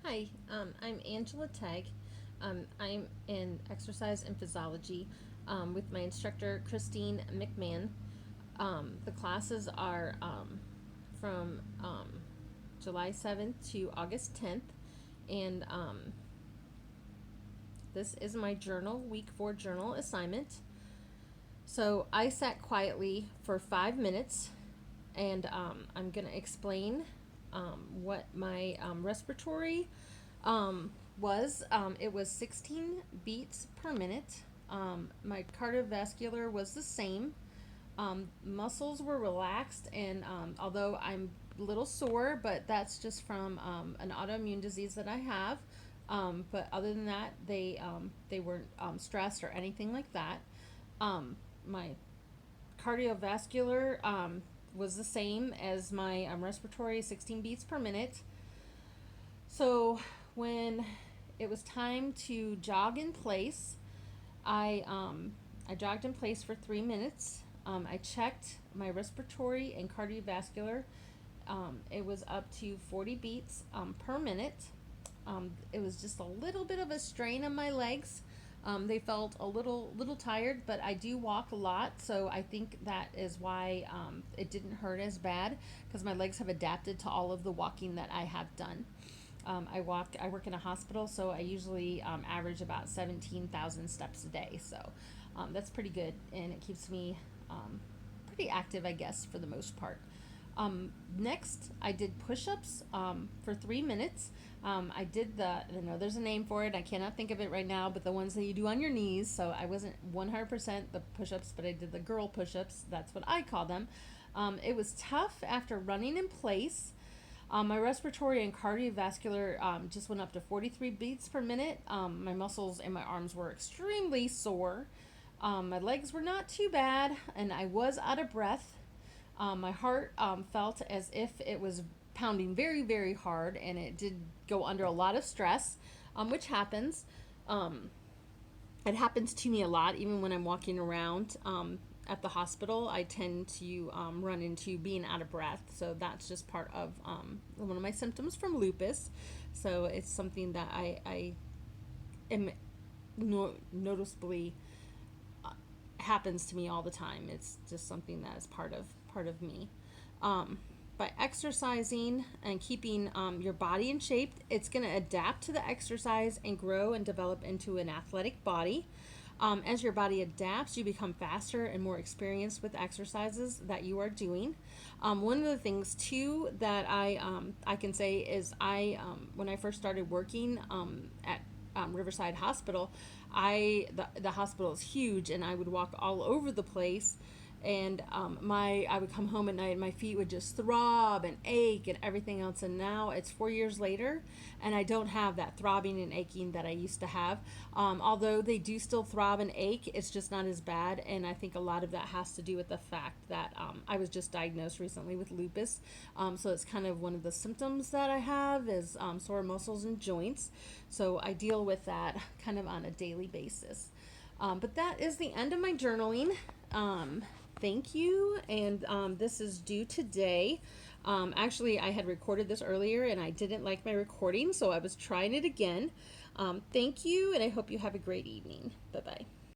Hi, I'm Angela Tagg. I'm in exercise and physiology with my instructor, Christine McMahon. The classes are from July 7th to August 10th, and this is my journal, week 4 journal assignment. So I sat quietly for 5 minutes, and I'm going to explain what my respiratory was. It was 16 beats per minute. My cardiovascular was the same. Muscles were relaxed, and although I'm a little sore, but that's just from an autoimmune disease that I have. But other than that, they weren't stressed or anything like that. My cardiovascular was the same as my respiratory, 16 beats per minute. So when it was time to jog in place, I jogged in place for 3 minutes. I checked my respiratory and cardiovascular. It was up to 40 beats per minute. It was just a little bit of a strain on my legs. They felt a little tired, but I do walk a lot, so I think that is why it didn't hurt as bad, because my legs have adapted to all of the walking that I have done. I work in a hospital, so I usually average about 17,000 steps a day. So that's pretty good, and it keeps me pretty active, I guess, for the most part. Next, I did push-ups for 3 minutes. I did I know there's a name for it. I cannot think of it right now, but the ones that you do on your knees. So I wasn't 100% the push-ups, but I did the girl push-ups. That's what I call them. It was tough after running in place. My respiratory and cardiovascular just went up to 43 beats per minute. My muscles and my arms were extremely sore. My legs were not too bad, and I was out of breath. My heart felt as if it was pounding very, very hard, and it did go under a lot of stress, which happens. It happens to me a lot, even when I'm walking around at the hospital. I tend to run into being out of breath, so that's just part of one of my symptoms from lupus. So it's something that I am noticeably happens to me all the time. It's just something that is part of me. By exercising and keeping your body in shape, it's going to adapt to the exercise and grow and develop into an athletic body. As your body adapts, you become faster and more experienced with exercises that you are doing. One of the things too that I can say is when I first started working at Riverside Hospital, the hospital is huge, and I would walk all over the place, and I would come home at night and my feet would just throb and ache and everything else. And now it's 4 years later, and I don't have that throbbing and aching that I used to have. Although they do still throb and ache, it's just not as bad. And I think a lot of that has to do with the fact that I was just diagnosed recently with lupus. So it's kind of one of the symptoms that I have is sore muscles and joints. So I deal with that kind of on a daily basis. But that is the end of my journaling. Thank you. And this is due today. Actually, I had recorded this earlier and I didn't like my recording, so I was trying it again. Thank you, and I hope you have a great evening. Bye-bye.